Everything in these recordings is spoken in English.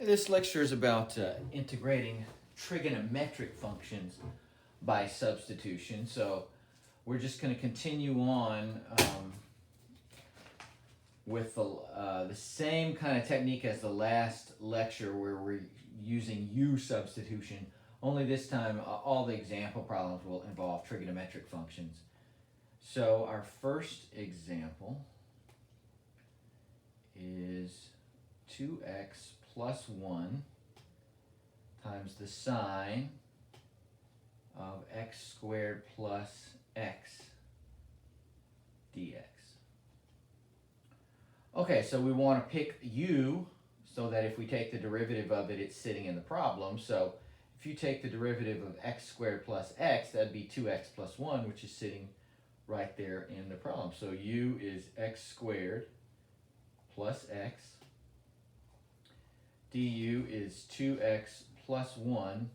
This lecture is about integrating trigonometric functions by substitution. So we're just going to continue on with the same kind of technique as the last lecture where we're using U substitution. Only this time all the example problems will involve trigonometric functions. So our first example is 2x plus 1 times the sine of x squared plus x dx. Okay, so we want to pick u so that if we take the derivative of it, it's sitting in the problem. So if you take the derivative of x squared plus x, that'd be 2x plus 1, which is sitting right there in the problem. So u is x squared plus x. Du is 2x plus 1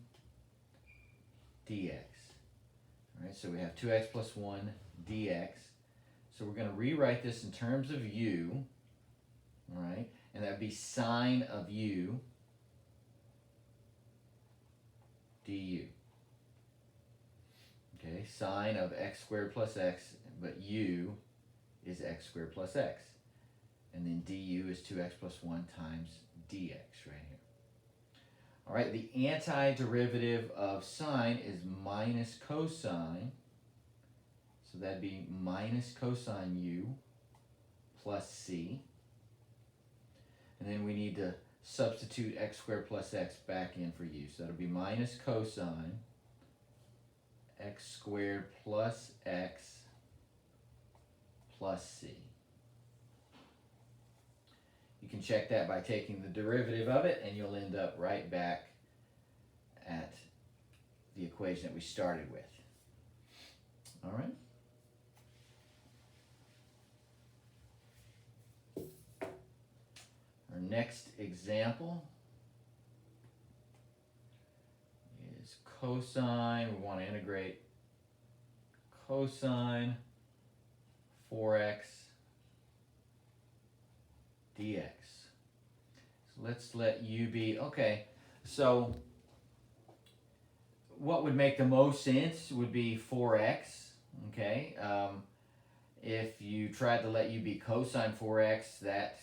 dx. All right, so we have 2x plus 1 dx. So we're going to rewrite this in terms of u, all right, and that would be sine of u du. Okay, sine of x squared plus x, but u is x squared plus x. And then du is 2x plus 1 times dx right here. All right, the antiderivative of sine is minus cosine. So that'd be minus cosine u plus c. And then we need to substitute x squared plus x back in for u. So that'll be minus cosine x squared plus x plus c. You can check that by taking the derivative of it, and you'll end up right back at the equation that we started with. All right? Our next example is cosine. We want to integrate cosine 4x dx. So let's let u be, okay, so what would make the most sense would be 4x, okay? If you tried to let u be cosine 4x, that,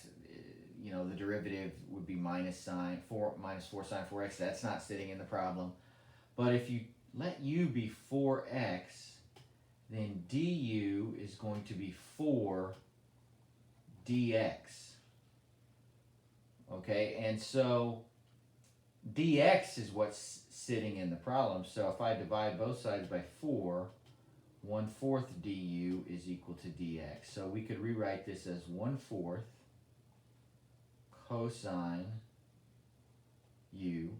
you know, the derivative would be minus 4 sine 4x. That's not sitting in the problem. But if you let u be 4x, then du is going to be 4 dx. Okay, and so dx is what's sitting in the problem. So if I divide both sides by 4, 1/4 du is equal to dx. So we could rewrite this as 1/4 cosine u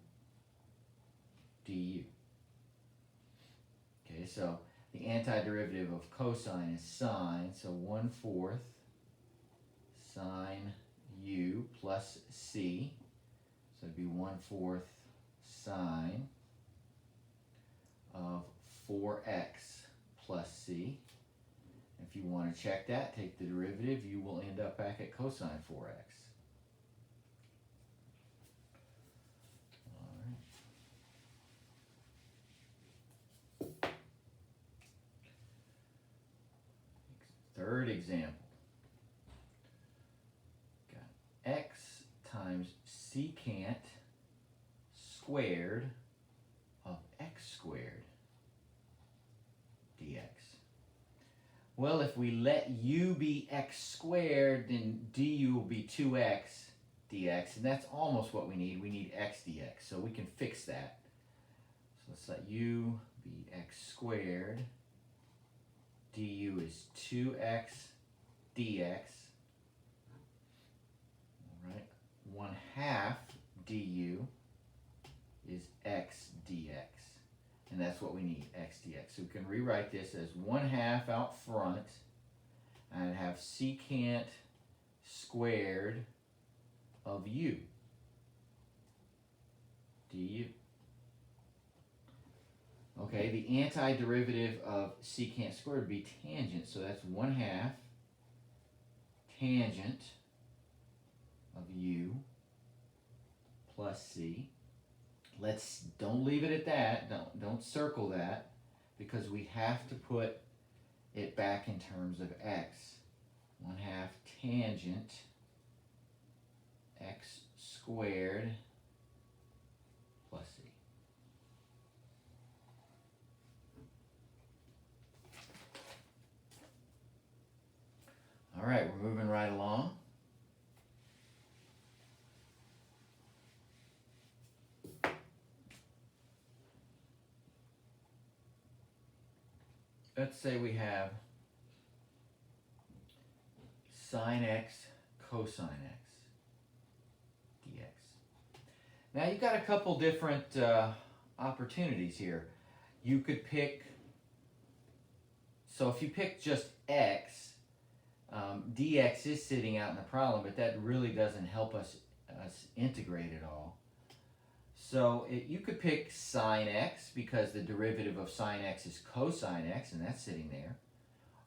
du. Okay, so the antiderivative of cosine is sine, so 1/4 sine u plus c, so it'd be 1/4 sine of 4x plus c. If you want to check that, take the derivative, you will end up back at cosine 4x. All right. Third example. X times secant squared of x squared dx. Well, if we let u be x squared, then du will be 2x dx, and that's almost what we need. We need x dx, so we can fix that. So let's let u be x squared. Du is 2x dx. 1/2 du is x dx, and that's what we need, x dx. So we can rewrite this as 1/2 out front, and have secant squared of u du. Okay, the antiderivative of secant squared would be tangent, so that's 1/2 tangent of u plus c. Don't leave it at that. Don't circle that, because we have to put it back in terms of x. 1/2 tangent x squared plus c. All right, we're moving right along. Let's say we have sine x cosine x dx. Now you've got a couple different opportunities here. You could pick, so if you pick just x, dx is sitting out in the problem, but that really doesn't help us integrate it all. So you could pick sine x, because the derivative of sine x is cosine x, and that's sitting there.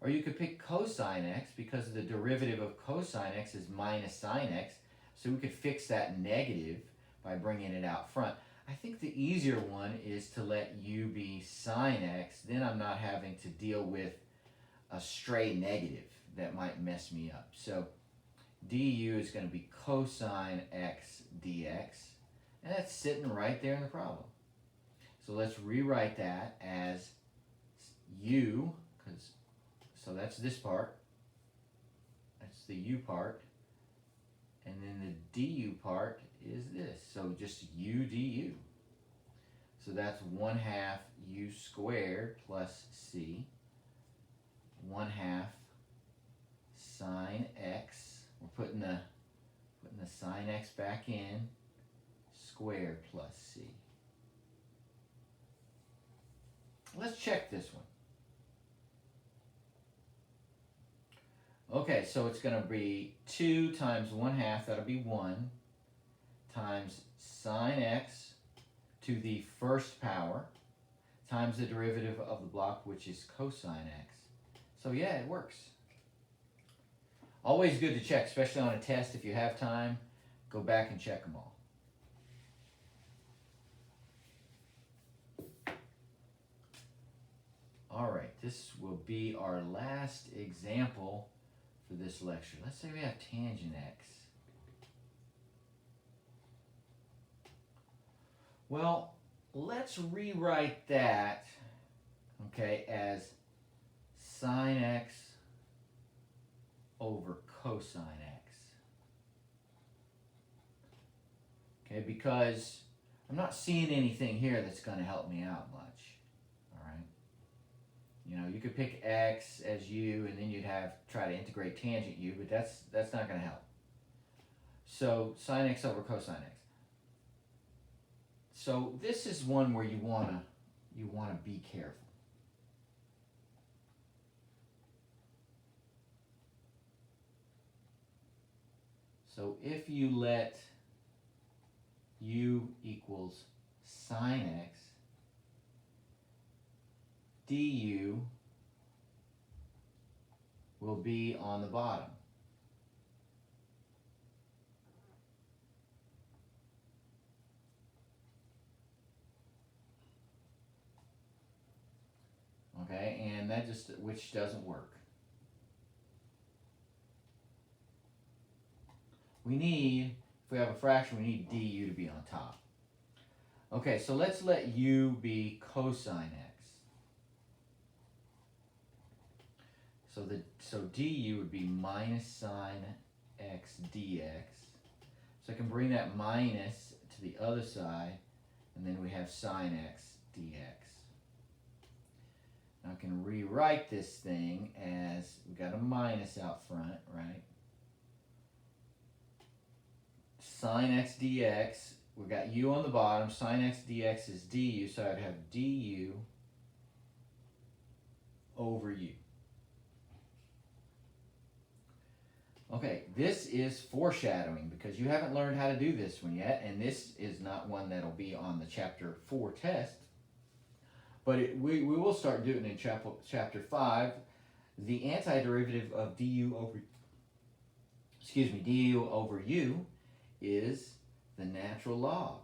Or you could pick cosine x, because the derivative of cosine x is minus sine x, so we could fix that negative by bringing it out front. I think the easier one is to let u be sine x, then I'm not having to deal with a stray negative that might mess me up. So du is going to be cosine x dx, and that's sitting right there in the problem. So let's rewrite that as u, so that's this part, that's the u part, and then the du part is this, so just u du. So that's 1/2 u squared plus c, 1/2 sine x, we're putting the sine x back in, squared plus c. Let's check this one. Okay, so it's going to be 2 times 1/2, that'll be 1, times sine x to the first power, times the derivative of the block, which is cosine x. So yeah, it works. Always good to check, especially on a test. If you have time, go back and check them all. All right, this will be our last example for this lecture. Let's say we have tangent x. Well, let's rewrite that, okay, as sine x over cosine x. Okay, because I'm not seeing anything here that's going to help me out much. You know, you could pick x as u, and then you'd try to integrate tangent u, but that's not going to help. So sine x over cosine x. So this is one where you wanna be careful. So if you let u equals sine x, du will be on the bottom. Okay, and that which doesn't work. We need, if we have a fraction, we need du to be on top. Okay, so let's let u be cosine x. So du would be minus sine x dx. So I can bring that minus to the other side, and then we have sine x dx. Now I can rewrite this thing as, we got a minus out front, right? Sine x dx, we got u on the bottom, sine x dx is du, so I'd have du over u. Okay, this is foreshadowing, because you haven't learned how to do this one yet, and this is not one that'll be on the Chapter 4 test, but we will start doing it in Chapter 5. The antiderivative of du over u is the natural log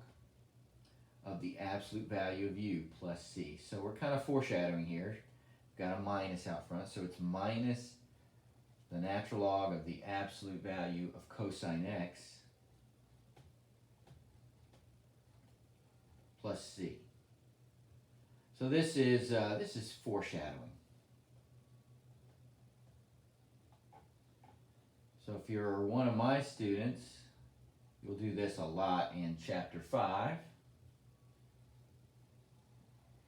of the absolute value of u plus c. So we're kind of foreshadowing here. We've got a minus out front, so it's minus the natural log of the absolute value of cosine x plus c. So this is foreshadowing. So if you're one of my students, you'll do this a lot in chapter 5.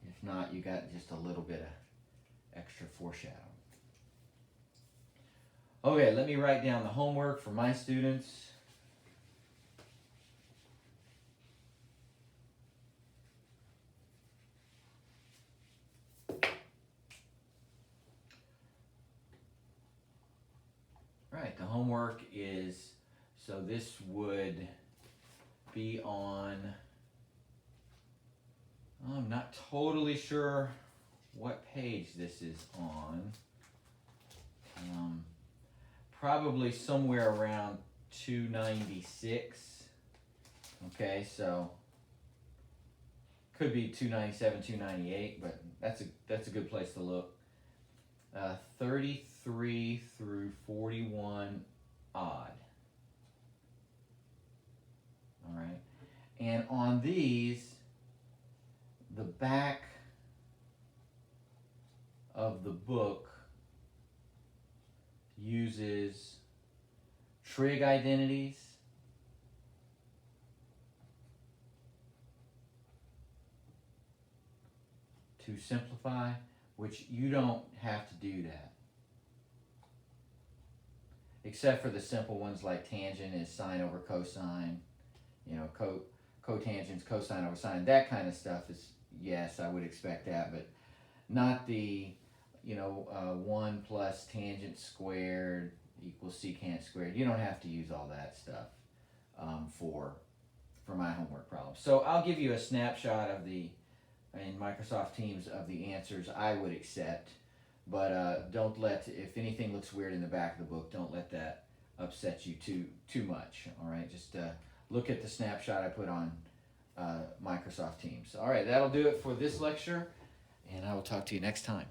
If not, you got just a little bit of extra foreshadowing. Okay, let me write down the homework for my students. All right, the homework is, so this would be on, I'm not totally sure what page this is on. Probably somewhere around 296. Okay, so could be 297, 298, but that's a good place to look. 33 through 41 odd. All right, and on these, the back of the book uses trig identities to simplify, which you don't have to do that. Except for the simple ones like tangent is sine over cosine, you know, cotangent's cosine over sine, that kind of stuff is, yes, I would expect that, but not the, 1 plus tangent squared equals secant squared. You don't have to use all that stuff for my homework problems. So I'll give you a snapshot of in Microsoft Teams of the answers I would accept, but don't let, if anything looks weird in the back of the book, don't let that upset you too much. All right, just look at the snapshot I put on Microsoft Teams. All right, that'll do it for this lecture, and I will talk to you next time.